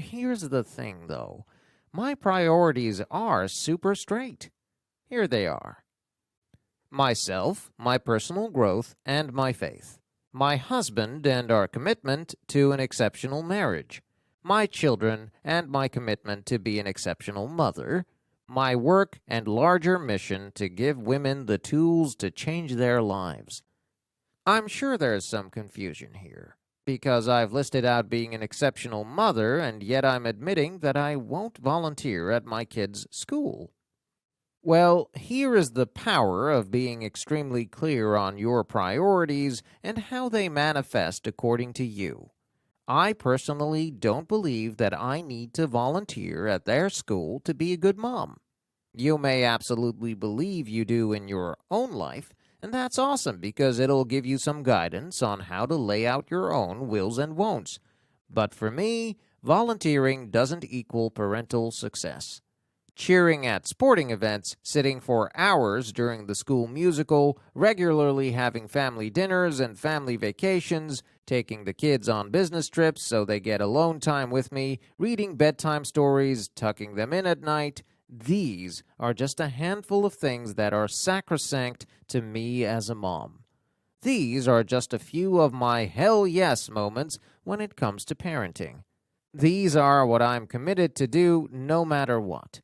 Here's the thing, though. My priorities are super straight. Here they are. Myself, my personal growth, and my faith. My husband and our commitment to an exceptional marriage. My children and my commitment to be an exceptional mother. My work and larger mission to give women the tools to change their lives. I'm sure there's some confusion here, because I've listed out being an exceptional mother, and yet I'm admitting that I won't volunteer at my kids' school. Well, here is the power of being extremely clear on your priorities and how they manifest according to you. I personally don't believe that I need to volunteer at their school to be a good mom. You may absolutely believe you do in your own life, and that's awesome because it'll give you some guidance on how to lay out your own wills and won'ts. But for me, volunteering doesn't equal parental success. Cheering at sporting events, sitting for hours during the school musical, regularly having family dinners and family vacations, taking the kids on business trips so they get alone time with me, reading bedtime stories, tucking them in at night, these are just a handful of things that are sacrosanct to me as a mom. These are just a few of my hell yes moments when it comes to parenting. These are what I'm committed to do no matter what.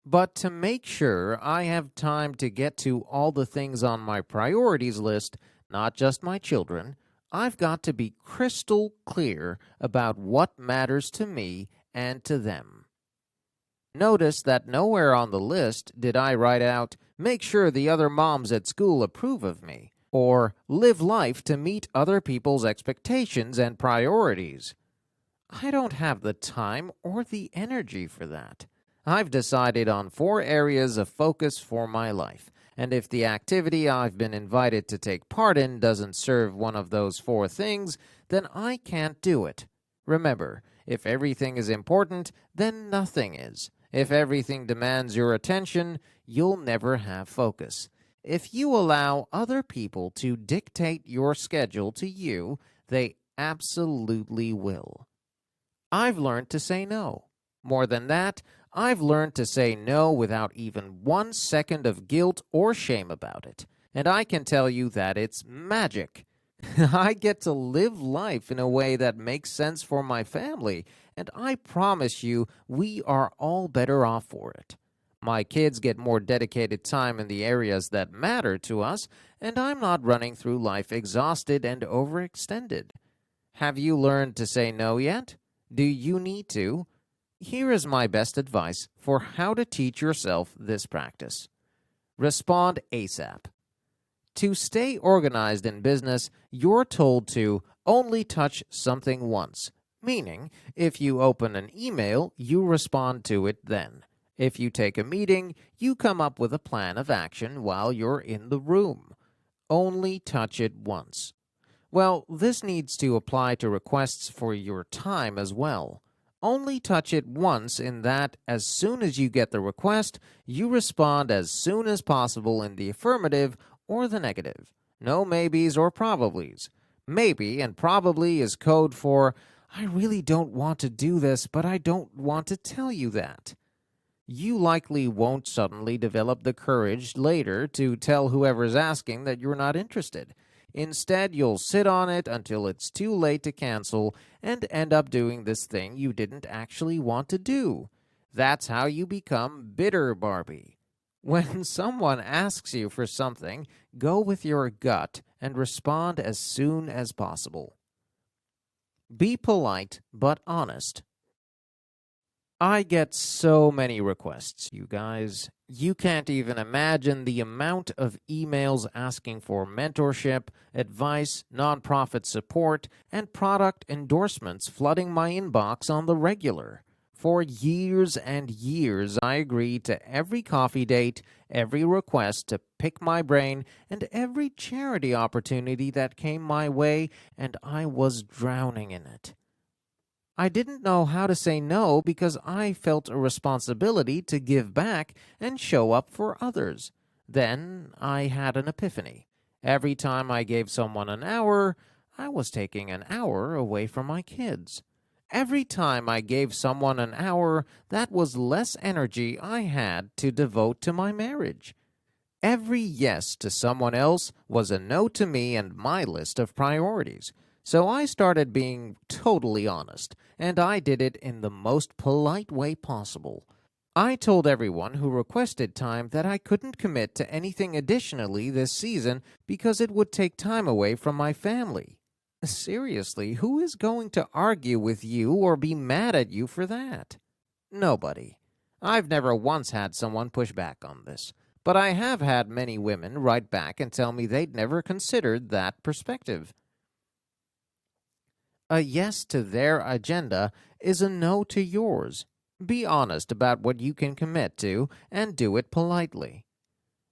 But to make sure I have time to get to all the things on my priorities list, not just my children, I've got to be crystal clear about what matters to me and to them. Notice that nowhere on the list did I write out, make sure the other moms at school approve of me, or live life to meet other people's expectations and priorities. I don't have the time or the energy for that. I've decided on 4 areas of focus for my life, and if the activity I've been invited to take part in doesn't serve one of those 4 things, then I can't do it. Remember, if everything is important, then nothing is. If everything demands your attention, you'll never have focus. If you allow other people to dictate your schedule to you, they absolutely will. I've learned to say no. More than that, I've learned to say no without even 1 second of guilt or shame about it. And I can tell you that it's magic. I get to live life in a way that makes sense for my family, and I promise you we are all better off for it. My kids get more dedicated time in the areas that matter to us, and I'm not running through life exhausted and overextended. Have you learned to say no yet? Do you need to? Here is my best advice for how to teach yourself this practice. Respond ASAP. To stay organized in business, you're told to only touch something once, meaning if you open an email, you respond to it then. If you take a meeting, you come up with a plan of action while you're in the room. Only touch it once. Well, this needs to apply to requests for your time as well. Only touch it once in that as soon as you get the request, you respond as soon as possible in the affirmative or the negative. No maybes or probablys. Maybe and probably is code for, I really don't want to do this, but I don't want to tell you that. You likely won't suddenly develop the courage later to tell whoever's asking that you're not interested. Instead, you'll sit on it until it's too late to cancel and end up doing this thing you didn't actually want to do. That's how you become bitter Barbie. When someone asks you for something, go with your gut and respond as soon as possible. Be polite but honest. I get so many requests, you guys. You can't even imagine the amount of emails asking for mentorship, advice, nonprofit support, and product endorsements flooding my inbox on the regular. For years and years, I agreed to every coffee date, every request to pick my brain, and every charity opportunity that came my way, and I was drowning in it. I didn't know how to say no because I felt a responsibility to give back and show up for others. Then I had an epiphany. Every time I gave someone an hour, I was taking an hour away from my kids. Every time I gave someone an hour, that was less energy I had to devote to my marriage. Every yes to someone else was a no to me and my list of priorities. So I started being totally honest, and I did it in the most polite way possible. I told everyone who requested time that I couldn't commit to anything additionally this season because it would take time away from my family. Seriously, who is going to argue with you or be mad at you for that? Nobody. I've never once had someone push back on this, but I have had many women write back and tell me they'd never considered that perspective. A yes to their agenda is a no to yours. Be honest about what you can commit to and do it politely.